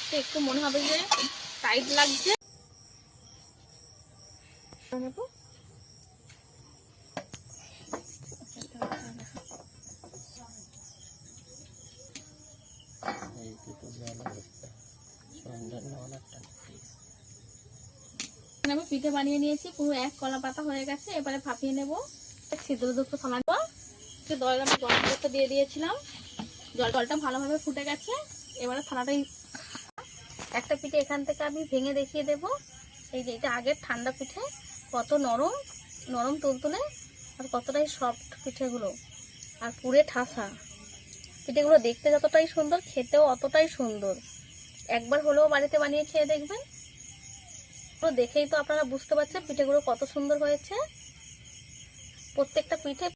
লাস্টে একটু মনে হবে যে টাইট লাগছে। আমি পিঠে বানিয়ে নিয়েছি, পুরো এক কলা পাতা হয়ে গেছে। এবারে ভাপিয়ে নেব। ছিদ্রযুক্ত থালা জল আমি গরম করতে দিয়ে দিয়েছিলাম, জলটা ভালোভাবে ফুটে গেছে। এবারে থালাটাই একটা পিঠে এখান থেকে আমি ভেঙে দেখিয়ে দেব। এই যে এটা আগের ঠান্ডা পিঠে, কত নরম নরম তুলতুলে আর কতটাই সফট পিঠেগুলো, আর পুরে ঠাসা। পিঠেগুলো দেখতে যতটাই সুন্দর, খেতেও অতটাই সুন্দর। একবার হলেও বাড়িতে বানিয়ে খেয়ে দেখবেন। দেখেই তো আপনারা বুঝতে পারছেন পিঠেগুলো কত সুন্দর হয়েছে প্রত্যেকটা পিঠে।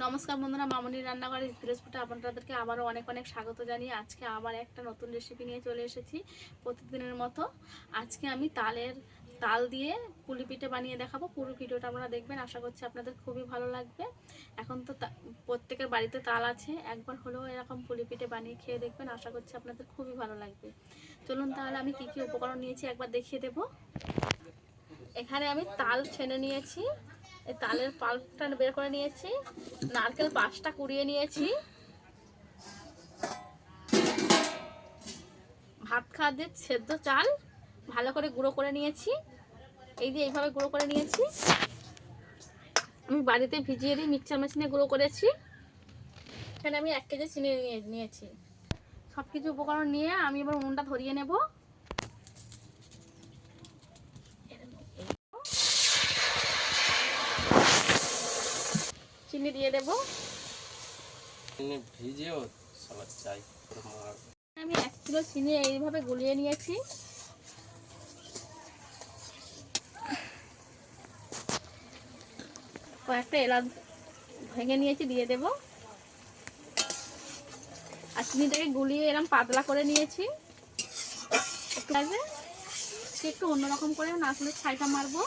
নমস্কার বন্ধুরা, মামনির রান্নাঘরে দিনাজপুরে আপনাদেরকে আবারও অনেক অনেক স্বাগত জানিয়ে আজকে আবার একটা নতুন রেসিপি নিয়ে চলে এসেছি। প্রতিদিনের মতো আজকে আমি তাল দিয়ে পুলি পিঠে বানিয়ে দেখাবো। পুরো ভিডিওটা আপনারা দেখবেন, আশা করছি আপনাদের খুবই ভালো লাগবে। এখন তো প্রত্যেকের বাড়িতে তাল আছে, একবার হলেও এরকম পুলি পিঠে বানিয়ে খেয়ে দেখবেন, আশা করছি আপনাদের খুবই ভালো লাগবে। চলুন তাহলে আমি কি কি উপকরণ নিয়েছি একবার দেখিয়ে দেব। এখানে আমি তাল ছেনে নিয়েছি, এই তালের পাল্পটা বের করে নিয়েছি। নারকেল 5টা কুড়িয়ে নিয়েছি। ভাত খাওয়ার সেদ্ধ চাল ভালো করে গুঁড়ো করে নিয়েছি। এই যে এইভাবে গুঁড়ো করে নিয়েছি। আমি বাড়িতে ভিজিয়ে দিয়ে মিক্সচার মেশিনে গুঁড়ো করেছি। এখানে আমি 1 কেজি চিনি নিয়েছি। সব কিছু উপকরণ নিয়ে আমি এবার উনুনটা ধরিয়ে নেব। চিনি দিয়ে দেব। আমি 1 কিলো চিনি এইভাবে গুলিয়ে নিয়েছি। কয়েকটা এলাচ ভেঙে নিয়েছি, দিয়ে দেব। আর চিনিটাকে গুলিয়ে এরকম পাতলা করে নিয়েছি। একটু অন্যরকম করে নারকেলের ছাইটা মারবো।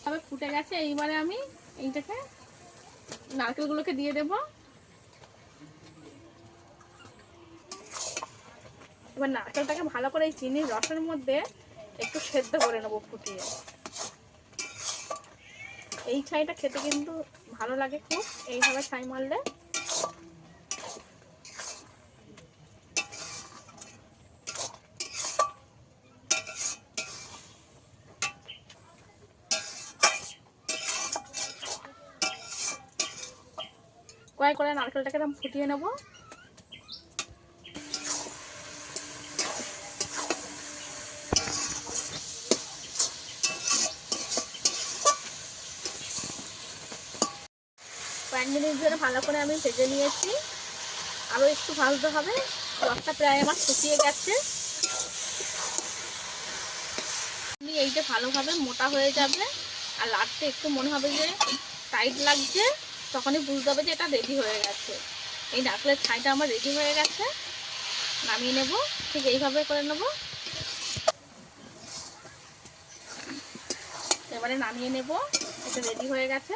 তবে ফুটে গেছে, এইবারে আমি এইটাকে নারকেলগুলোকে দিয়ে দেব। এবার নারকেলটাকে ভালো করে এই চিনির রসের মধ্যে একটু সেদ্ধ করে নেবো ফুটিয়ে। এই ছাইটা খেতে কিন্তু ভালো লাগে খুব, এইভাবে ছাই মারলে। কয়েক করে নারকেলটাকে আমি ফুটিয়ে নেব। কয়েক মিনিট ধরে ভালো করে আমি ভেজে নিয়েছি, আরও একটু ভাজতে হবে। রসটা প্রায় আমার শুকিয়ে গেছে। এইটা ভালোভাবে মোটা হয়ে যাবে, আর লাস্টে একটু মনে হবে যে টাইট লাগছে, তখনই বুঝতে হবে যে এটা রেডি হয়ে গেছে। এই নারকেলের ছাইটা আমার রেডি হয়ে গেছে, নামিয়ে নেব। ঠিক এইভাবে করে নেব। এবারে নামিয়ে নেব, এটা রেডি হয়ে গেছে।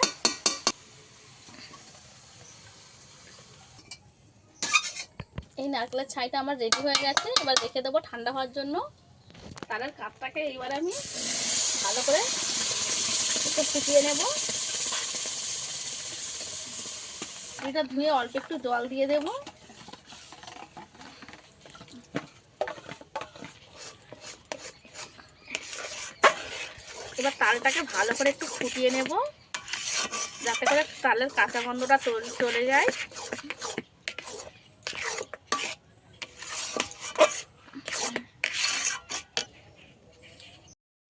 এই নারকেলের ছাইটা আমার রেডি হয়ে গেছে। এবার রেখে দেবো ঠান্ডা হওয়ার জন্য। তালের কাপটাকে এবার আমি ভালো করে একটু ফুটিয়ে নেব। এটা ধুয়ে অল্প একটু জল দিয়ে দেব। এবার তালটাকে ভালো করে একটু ফুটিয়ে নেব, যাতে করে তালের কাঁচা গন্ধটা চলে যায়।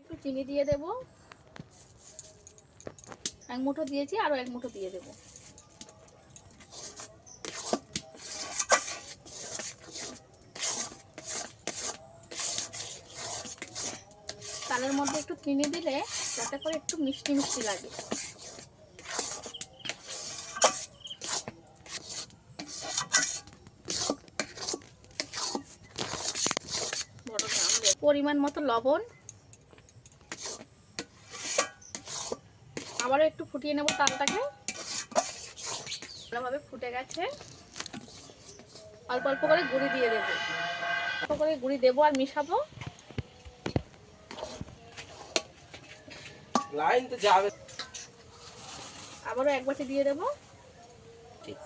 একটু চিনি দিয়ে দেব। 1 মুঠো দিয়েছি, আরো 1 মুঠো দিয়ে দেব। তালের মধ্যে একটু চিনি দিলে যাতে করে একটু মিষ্টি মিষ্টি লাগে। পরিমাণ মতো লবণ। আবারও একটু ফুটিয়ে নেব তালটাকে। ভালোভাবে ফুটে গেছে, অল্প অল্প করে গুঁড়ি দিয়ে দেব। করে গুঁড়ি দেবো আর মিশাবো। লাইন তো যাবে, আবারও এক বাটি দিয়ে দেবো। ঠিক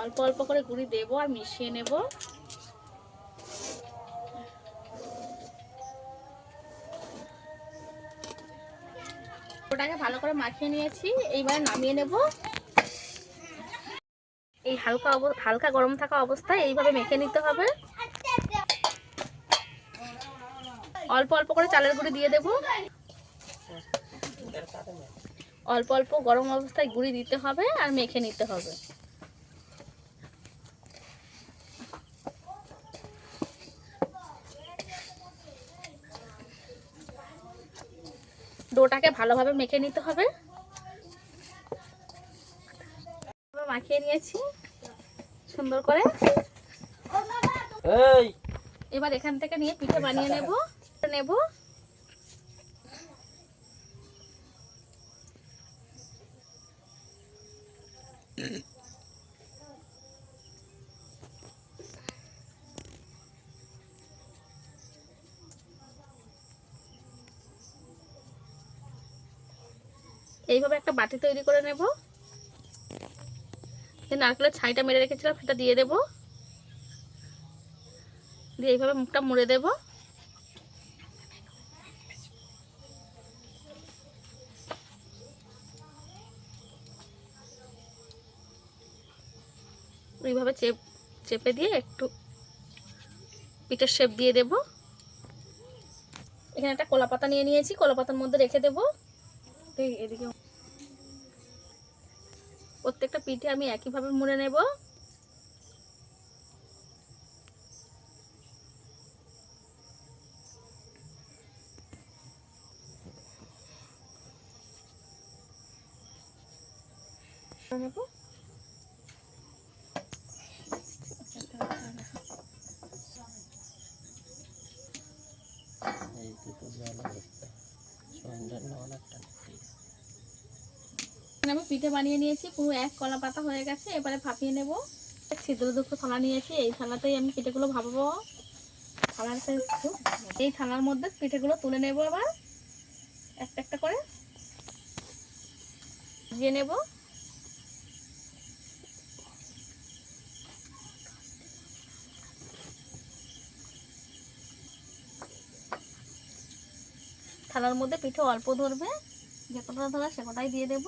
অল্প অল্প করে গুঁড়ি দেবো আর মিশিয়ে নেব। ওটাকে ভালো করে মাখিয়ে নিয়েছি, এইবারে নামিয়ে নেব। এই হালকা গরম থাকা অবস্থায় এইভাবে মেখে নিতে হবে। অল্প অল্প করে চালের গুঁড়ি দিয়ে দেব। অল্প অল্প গরম অবস্থায় গুঁড়ি দিতে হবে আর মেখে নিতে হবে। ডোটাকে ভালোভাবে মেখে নিতে হবে। মাখিয়ে নিয়েছি সুন্দর করে। এবার এখান থেকে নিয়ে পিঠে বানিয়ে নেব। এইভাবে একটা বাটি তৈরি করে নেব। নারকেলের ছাইটা মেরে রেখেছিলাম সেটা দিয়ে দেব। দিয়ে এইভাবে মুখটা মুড়ে দেব। এইভাবে চেপে দিয়ে একটু পিঠের শেপ দিয়ে দেব। এখানে একটা কলা পাতা নিয়ে নিয়েছি, কলা পাতার মধ্যে রেখে দেব। এদিকে প্রত্যেকটা পিঠে আমি একইভাবে মুড়ে নেব। আমি পিঠে বানিয়ে নিয়েছি, পুরো এক কলা পাতা হয়ে গেছে। এবারে ভাপিয়ে নেব। ছিদ্রযুক্ত থালা নিয়েছি, এই থালাতেই আমি পিঠেগুলো ভাপাবো। এই থালার মধ্যে পিঠেগুলো তুলে নেব। আবার একটা একটা করে দিয়ে নেব। থালার মধ্যে পিঠে অল্প ধরবে, যে কটা ধরা সে কটাই দিয়ে দেব।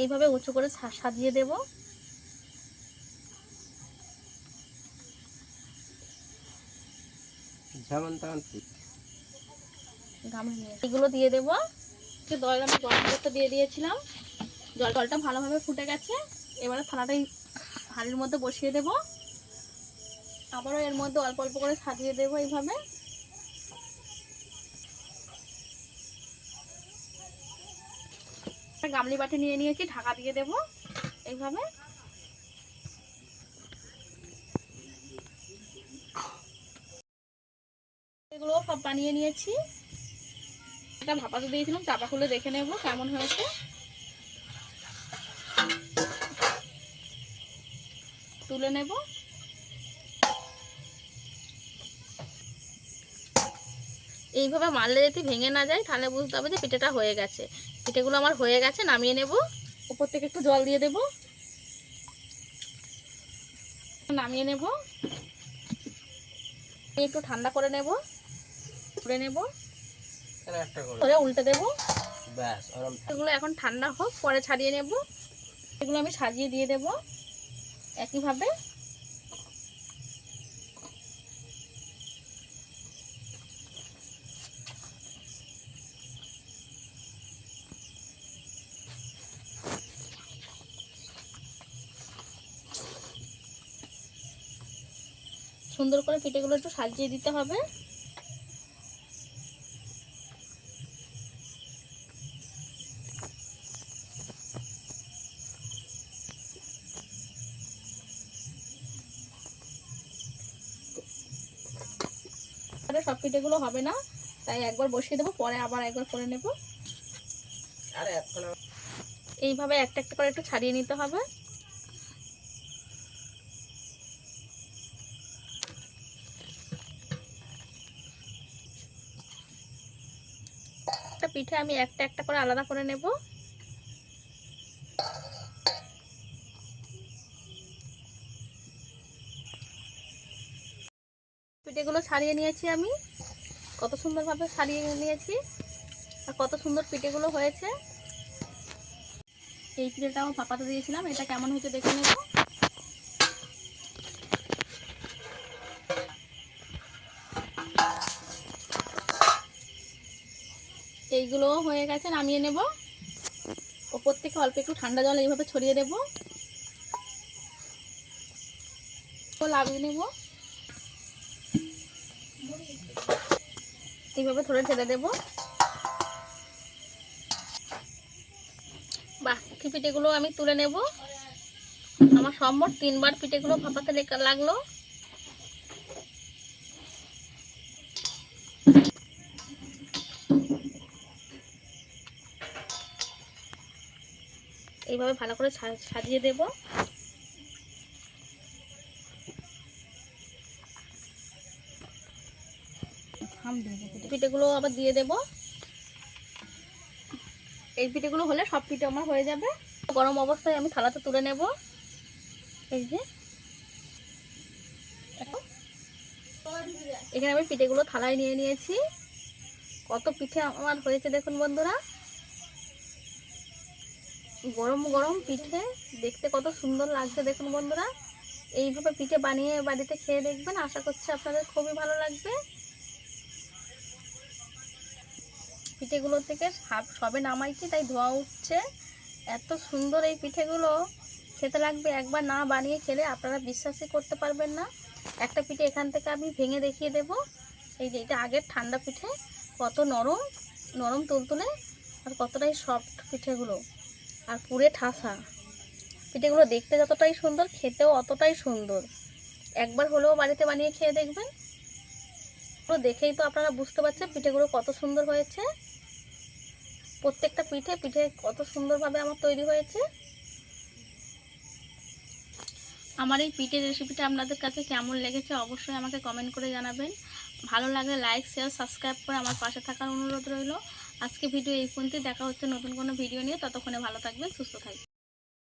এইভাবে উঁচু করে সাজিয়ে দেব। এগুলো দিয়ে দেবো। দল আমি গরম করতে দিয়ে দিয়েছিলাম, জলটা ভালোভাবে ফুটে গেছে। এবারে থালাটাই হাঁড়ির মধ্যে বসিয়ে দেব। আবারও এর মধ্যে অল্প অল্প করে সাজিয়ে দেবো। এইভাবে গামলি বাটি নিয়ে নিয়েছি, ঢাকা দিয়ে দেব। এইভাবে এগুলো সব বানিয়ে নিয়েছি। এটা ভাপাতে দিয়েছিলাম, চাপা খুলে দেখে নেব কেমন হয়েছে। তুলে নেব। এইভাবে মারলে যদি ভেঙে না যায় তাহলে বুঝতে হবে যে পিঠেটা হয়ে গেছে। পিঠেগুলো আমার হয়ে গেছে, নামিয়ে নেব। উপর থেকে একটু জল দিয়ে দেব, নামিয়ে নেব। একটু ঠান্ডা করে নেব, তুলে নেব, উল্টে দেব। এগুলো এখন ঠান্ডা হোক, পরে ছাড়িয়ে নেব। এগুলো আমি সাজিয়ে দিয়ে দেব একইভাবে। সুন্দর করে পিঠেগুলো একটু সাজিয়ে দিতে হবে। সব পিঠেগুলো হবে না, তাই একবার বসিয়ে দেবো, পরে আবার একবার করে নেব। এইভাবে একটা একটা করে একটু ছাড়িয়ে নিতে হবে। একটা পিঠে আমি একটা একটা করে আলাদা করে নেব। পিঠেগুলো ছাড়িয়ে নিয়েছি আমি, কত সুন্দরভাবে ছাড়িয়ে নিয়েছি, আর কত সুন্দর পিঠেগুলো হয়েছে। এই পিঠেটা আমার পাপাতে দিয়েছিলাম, এটা কেমন হয়েছে দেখে নেব। এইগুলো হয়ে গেছে, নামিয়ে নেব। ওপর থেকে অল্প একটু ঠান্ডা জল এইভাবে ছড়িয়ে দেব, লাগিয়ে নেব। এইভাবে ধরে ঢেলে দেব। বাকি পিঠেগুলো আমি তুলে নেব। আমার সম্মত 3বার পিঠেগুলো ভাপাতে লাগলো। এইভাবে ভালো করে সাজিয়ে দেব। পিঠেগুলো আবার দিয়ে দেব। এই পিঠেগুলো হলে সব পিঠে আমার হয়ে যাবে। গরম অবস্থায় আমি থালাতে তুলে নেব। এই যে এখানে আমি পিঠেগুলো থালায় নিয়ে নিয়েছি। কত পিঠে আমার হয়েছে দেখুন বন্ধুরা, গরম গরম পিঠে, দেখতে কত সুন্দর লাগছে দেখুন বন্ধুরা। এইভাবে পিঠে বানিয়ে বাড়িতে খেয়ে দেখবেন, আশা করছি আপনাদের খুবই ভালো লাগবে। পিঠেগুলো থেকে সবে নামাইছি, তাই ধোয়া উঠছে। এত সুন্দর এই পিঠেগুলো, খেতে লাগবে, একবার না বানিয়ে খেলে আপনারা বিশ্বাসই করতে পারবেন না। একটা পিঠে এখান থেকে আমি ভেঙে দেখিয়ে দেব। এই যে এটা আগের ঠান্ডা পিঠে, কত নরম নরম তুলতুলে, আর কতটাই সফট পিঠেগুলো, আর পুরে ঠাসা। পিঠেগুলো দেখতে যতটাই সুন্দর, খেতেও অতটাই সুন্দর। একবার হলেও বাড়িতে বানিয়ে খেয়ে দেখবেন। দেখেই তো আপনারা বুঝতে পারছেন পিঠেগুলো কত সুন্দর হয়েছে। প্রত্যেকটা পিঠে পিঠে কত সুন্দরভাবে আমার তৈরি হয়েছে। আমার এই পিঠের রেসিপিটা আপনাদের কাছে কেমন লেগেছে অবশ্যই আমাকে কমেন্ট করে জানাবেন। ভালো লাগলে লাইক শেয়ার সাবস্ক্রাইব করে আমার পাশে থাকার অনুরোধ রইল। আজকে ভিডিও এই পর্যন্তই, দেখা হচ্ছে নতুন কোনো ভিডিও নিয়ে। ততক্ষণে ভালো থাকবেন, সুস্থ থাকবেন।